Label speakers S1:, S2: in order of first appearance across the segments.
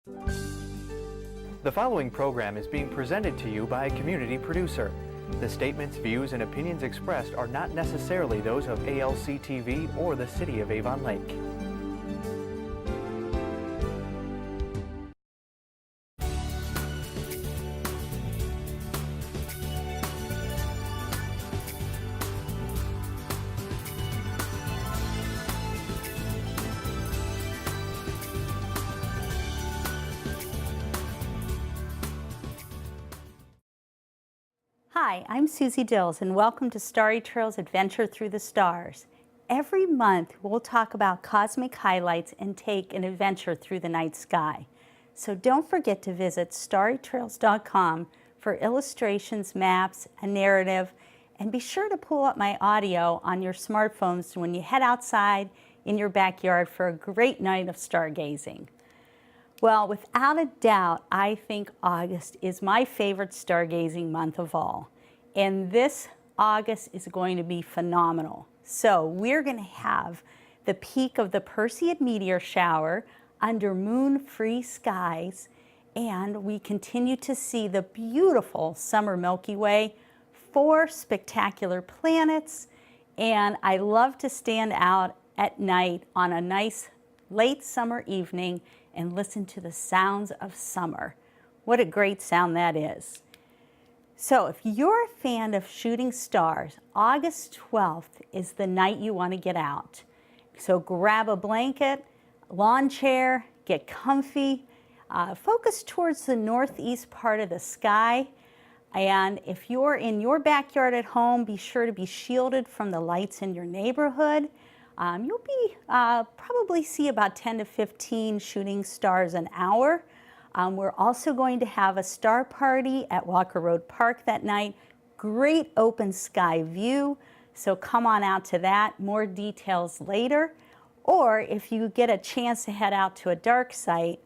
S1: The following program is being presented to you by a community producer. The statements, views, and opinions expressed are not necessarily those of ALC-TV or the City of Avon Lake.
S2: Hi, I'm Suzie Dills, and welcome to Starry Trails Adventure Through the Stars. Every month, we'll talk about cosmic highlights and take an adventure through the night sky. So don't forget to visit starrytrails.com for illustrations, maps, a narrative, and be sure to pull up my audio on your smartphones when you head outside in your backyard for a great night of stargazing. Well, without a doubt, I think August is my favorite stargazing month of all. And this August is going to be phenomenal. So we're going to have the peak of the Perseid meteor shower under moon-free skies, and we continue to see the beautiful summer Milky Way, 4 spectacular planets, and I love to stand out at night on a nice late summer evening and listen to the sounds of summer. What a great sound that is. So if you're a fan of shooting stars, August 12th is the night you want to get out. So grab a blanket, lawn chair, get comfy, focus towards the northeast part of the sky. And if you're in your backyard at home, be sure to be shielded from the lights in your neighborhood. You'll probably see about 10 to 15 shooting stars an hour. We're also going to have a star party at Walker Road Park that night. Great open sky view, so come on out to that. More details later. Or if you get a chance to head out to a dark site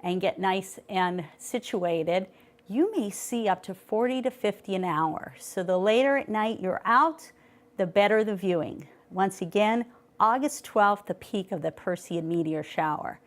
S2: and get nice and situated, you may see up to 40 to 50 an hour. So the later at night you're out, the better the viewing. Once again, August 12th, the peak of the Perseid meteor shower.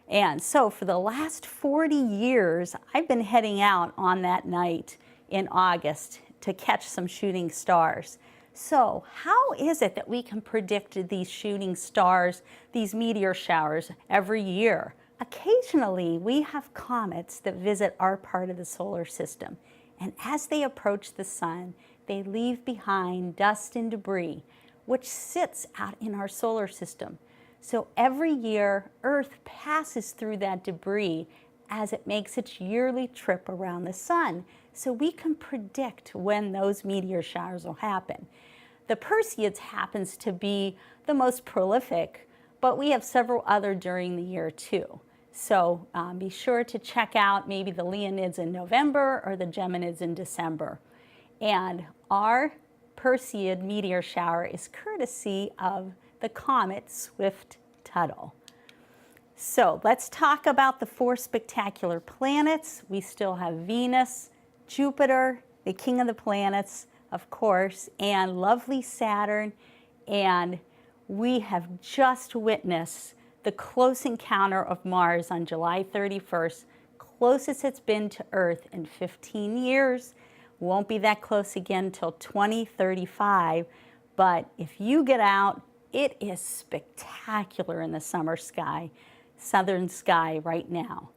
S2: And so for the last 40 years, I've been heading out on that night in August to catch some shooting stars. So how is it that we can predict these shooting stars, these meteor showers every year? Occasionally, we have comets that visit our part of the solar system. And as they approach the sun, they leave behind dust and debris, which sits out in our solar system. So every year, Earth passes through that debris as it makes its yearly trip around the sun. So we can predict when those meteor showers will happen. The Perseids happens to be the most prolific, but we have several other during the year too. So be sure to check out maybe the Leonids in November or the Geminids in December. And our Perseid meteor shower is courtesy of the comet Swift-Tuttle. So let's talk about the 4 spectacular planets. We still have Venus, Jupiter, the king of the planets, of course, and lovely Saturn. And we have just witnessed the close encounter of Mars on July 31st, closest it's been to Earth in 15 years. Won't be that close again till 2035, but if you get out, it is spectacular in the summer sky, southern sky right now.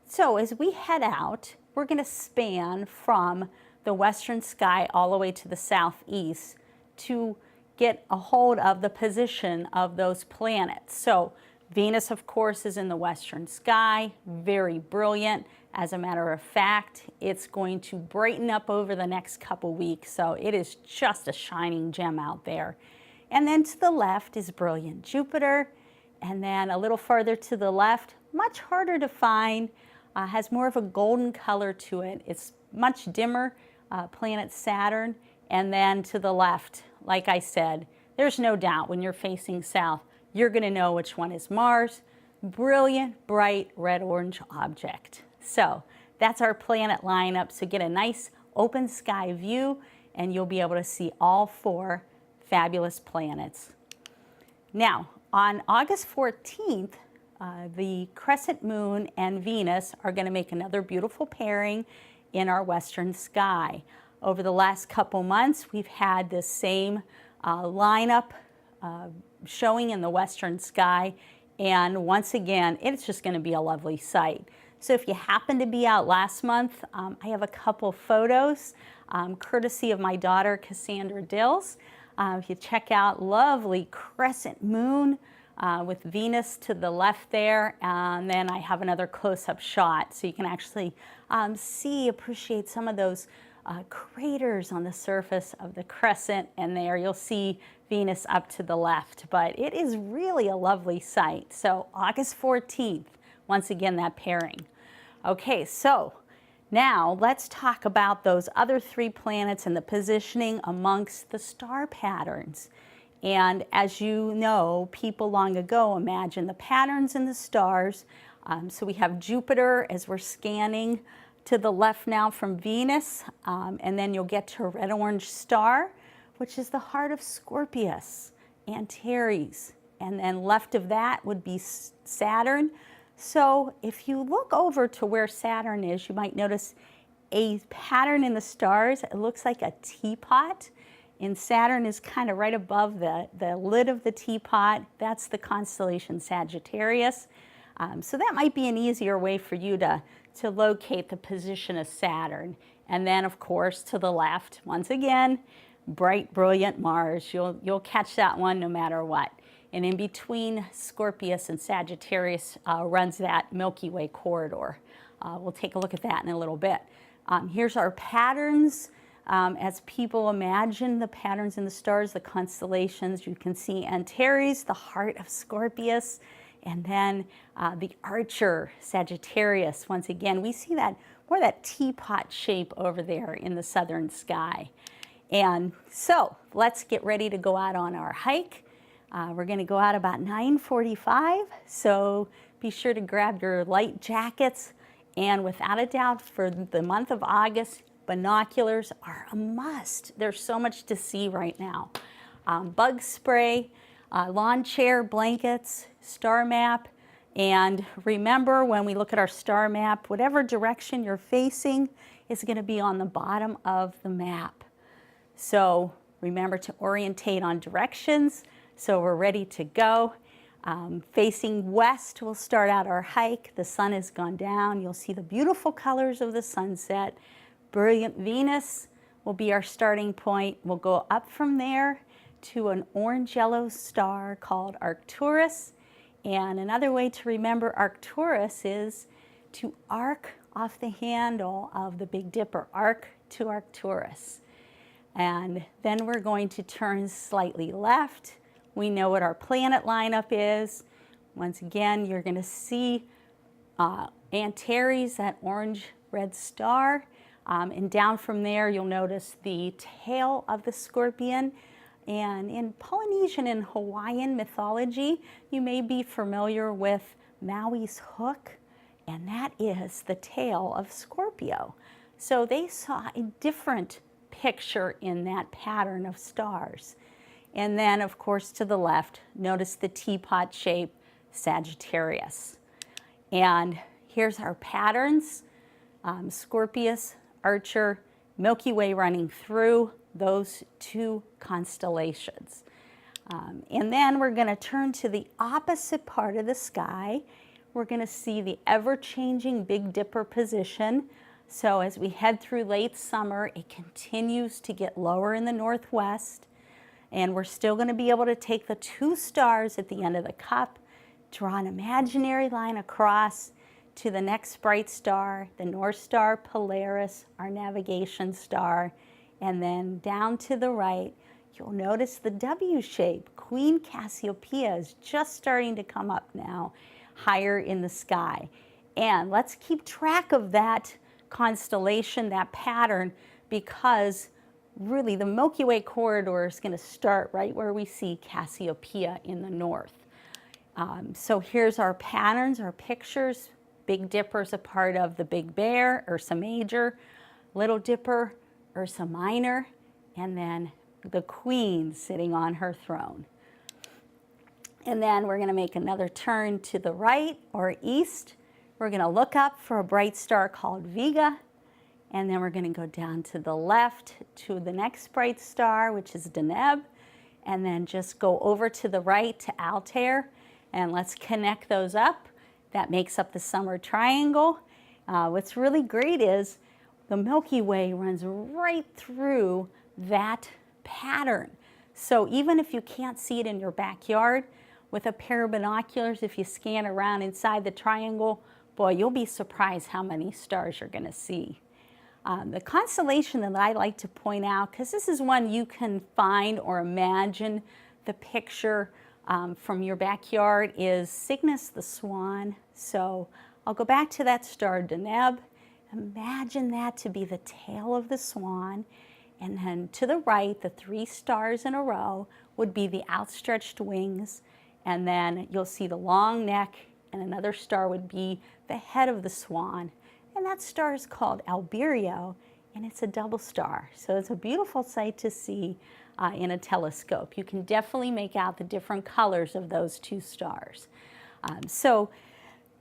S2: So as we head out, we're going to span from the western sky all the way to the southeast to get a hold of the position of those planets. So Venus, of course, is in the western sky, very brilliant. As a matter of fact, it's going to brighten up over the next couple weeks, so it is just a shining gem out there. And then to the left is brilliant Jupiter, and then a little farther to the left, much harder to find, has more of a golden color to it. It's much dimmer, planet Saturn, and then to the left, like I said, there's no doubt when you're facing south, you're going to know which one is Mars. Brilliant, bright, red-orange object. So that's our planet lineup. So get a nice open sky view and you'll be able to see all 4 fabulous planets. Now, on August 14th, the crescent moon and Venus are going to make another beautiful pairing in our western sky. Over the last couple months, we've had this same lineup showing in the western sky, and once again, it's just going to be a lovely sight. So if you happen to be out last month, I have a couple photos courtesy of my daughter Cassandra Dills. If you check out lovely crescent moon with Venus to the left there, and then I have another close-up shot so you can actually appreciate some of those craters on the surface of the crescent, and there you'll see Venus up to the left. But it is really a lovely sight. So August 14th, once again, that pairing. Okay, so now let's talk about those other three planets and the positioning amongst the star patterns. And as you know, people long ago imagined the patterns in the stars. So we have Jupiter as we're scanning to the left now from Venus, and then you'll get to a red-orange star, which is the heart of Scorpius, Antares, and then left of that would be Saturn. So if you look over to where Saturn is, you might notice a pattern in the stars. It looks like a teapot, and Saturn is kind of right above the lid of the teapot. That's the constellation Sagittarius. So that might be an easier way for you to locate the position of Saturn. And then, of course, to the left, once again, bright, brilliant Mars. You'll catch that one no matter what. And in between Scorpius and Sagittarius runs that Milky Way Corridor. We'll take a look at that in a little bit. Here's our patterns. As people imagine the patterns in the stars, the constellations, you can see Antares, the heart of Scorpius, and then the Archer, Sagittarius. Once again, we see that more that teapot shape over there in the southern sky. And so let's get ready to go out on our hike. We're going to go out about 9:45, so be sure to grab your light jackets. And without a doubt, for the month of August, binoculars are a must. There's so much to see right now. Bug spray, lawn chair, blankets, star map. And remember, when we look at our star map, whatever direction you're facing is going to be on the bottom of the map. So remember to orientate on directions. So we're ready to go. Facing west, we'll start out our hike. The sun has gone down. You'll see the beautiful colors of the sunset. Brilliant Venus will be our starting point. We'll go up from there to an orange-yellow star called Arcturus. And another way to remember Arcturus is to arc off the handle of the Big Dipper, arc to Arcturus. And then we're going to turn slightly left. We know what our planet lineup is. Once again, you're going to see Antares, that orange-red star. And down from there, you'll notice the tail of the scorpion. And in Polynesian and Hawaiian mythology, you may be familiar with Maui's hook, and that is the tail of Scorpio. So they saw a different picture in that pattern of stars. And then, of course, to the left, notice the teapot shape, Sagittarius. And here's our patterns, Scorpius, Archer, Milky Way running through those two constellations. And then we're going to turn to the opposite part of the sky. We're going to see the ever-changing Big Dipper position. So as we head through late summer, it continues to get lower in the northwest. And we're still going to be able to take the two stars at the end of the cup, draw an imaginary line across to the next bright star, the North Star Polaris, our navigation star. And then down to the right, you'll notice the W shape. Queen Cassiopeia is just starting to come up now, higher in the sky. And let's keep track of that constellation, that pattern, because really the Milky Way Corridor is going to start right where we see Cassiopeia in the north. So here's our patterns, our pictures. Big Dipper's a part of the Big Bear, Ursa Major, Little Dipper, Ursa Minor, and then the Queen sitting on her throne. And then we're going to make another turn to the right or east. We're going to look up for a bright star called Vega. And then we're going to go down to the left to the next bright star, which is Deneb. And then just go over to the right to Altair. And let's connect those up. That makes up the summer triangle. What's really great is the Milky Way runs right through that pattern. So even if you can't see it in your backyard, with a pair of binoculars, if you scan around inside the triangle, boy, you'll be surprised how many stars you're going to see. The constellation that I like to point out, because this is one you can find or imagine the picture from your backyard, is Cygnus the Swan. So I'll go back to that star Deneb. Imagine that to be the tail of the swan. And then to the right, the 3 stars in a row would be the outstretched wings. And then you'll see the long neck, and another star would be the head of the swan. And that star is called Albireo, and it's a double star. So it's a beautiful sight to see in a telescope. You can definitely make out the different colors of those 2 stars. So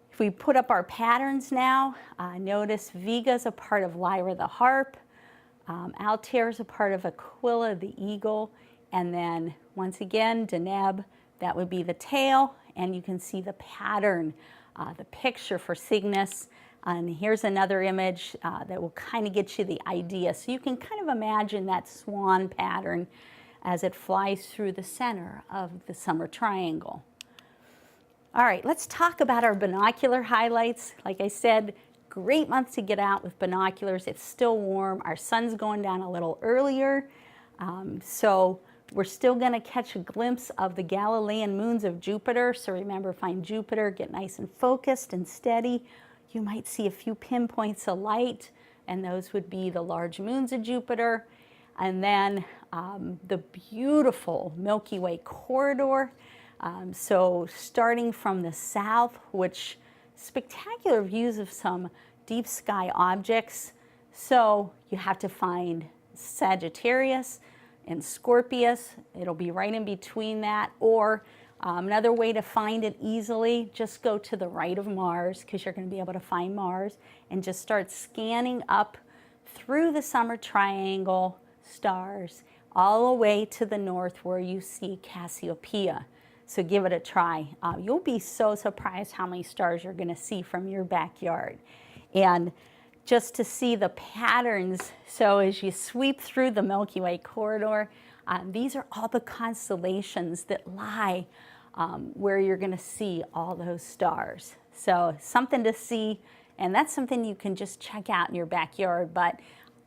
S2: if we put up our patterns now, notice Vega is a part of Lyra the harp, Altair is a part of Aquila the eagle, and then once again Deneb, that would be the tail, and you can see the pattern, the picture for Cygnus. And here's another image that will kind of get you the idea. So you can kind of imagine that swan pattern as it flies through the center of the summer triangle. All right, let's talk about our binocular highlights. Like I said, great month to get out with binoculars. It's still warm. Our sun's going down a little earlier. So we're still going to catch a glimpse of the Galilean moons of Jupiter. So remember, find Jupiter, get nice and focused and steady. You might see a few pinpoints of light, and those would be the large moons of Jupiter. And then the beautiful Milky Way Corridor. So starting from the south, which spectacular views of some deep sky objects. So you have to find Sagittarius and Scorpius. It'll be right in between that. Or another way to find it easily, just go to the right of Mars, because you're going to be able to find Mars, and just start scanning up through the summer triangle stars all the way to the north where you see Cassiopeia. So give it a try. You'll be so surprised how many stars you're going to see from your backyard. And just to see the patterns, so as you sweep through the Milky Way Corridor, these are all the constellations that lie where you're going to see all those stars. So something to see, and that's something you can just check out in your backyard. But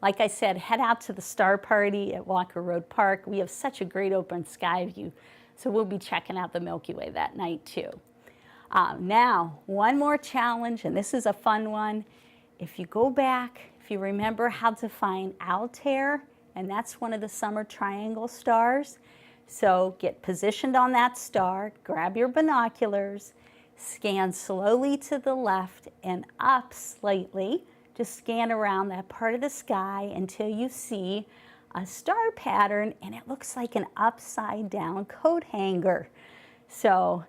S2: like I said, head out to the Star Party at Walker Road Park. We have such a great open sky view, so we'll be checking out the Milky Way that night too. Now, one more challenge, and this is a fun one. If you go back, if you remember how to find Altair, and that's one of the summer triangle stars. So get positioned on that star, grab your binoculars, scan slowly to the left and up slightly. Just scan around that part of the sky until you see a star pattern, and it looks like an upside down coat hanger. So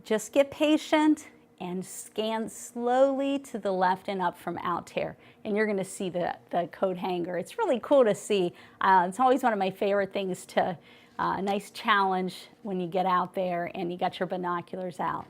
S2: just get patient and scan slowly to the left and up from Altair, and you're going to see the coat hanger. It's really cool to see. It's always one of my favorite things to, a nice challenge when you get out there and you got your binoculars out.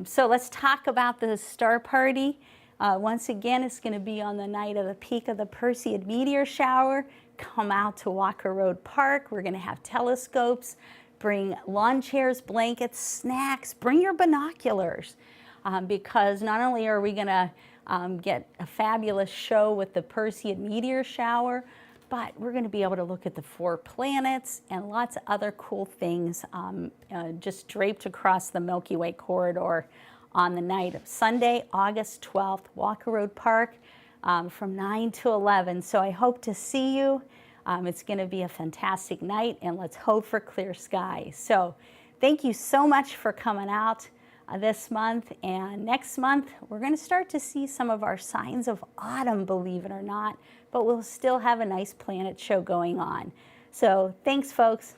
S2: So let's talk about the Star Party. Once again, it's going to be on the night of the peak of the Perseid meteor shower. Come out to Walker Road Park. We're going to have telescopes. Bring lawn chairs, blankets, snacks. Bring your binoculars, because not only are we going to get a fabulous show with the Perseid meteor shower, but we're going to be able to look at the 4 planets and lots of other cool things just draped across the Milky Way Corridor on the night of Sunday, August 12th, Walker Road Park, from 9 to 11. So I hope to see you. It's going to be a fantastic night, and let's hope for clear skies. So thank you so much for coming out this month, and next month we're going to start to see some of our signs of autumn, believe it or not, but we'll still have a nice planet show going on. So thanks, folks.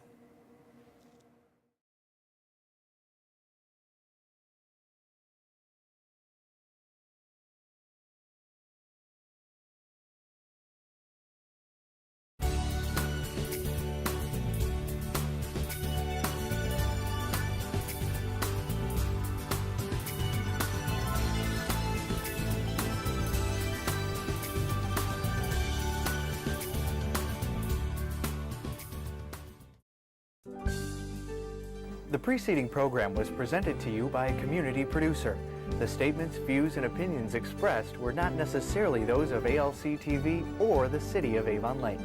S1: The preceding program was presented to you by a community producer. The statements, views, and opinions expressed were not necessarily those of ALC TV or the City of Avon Lake.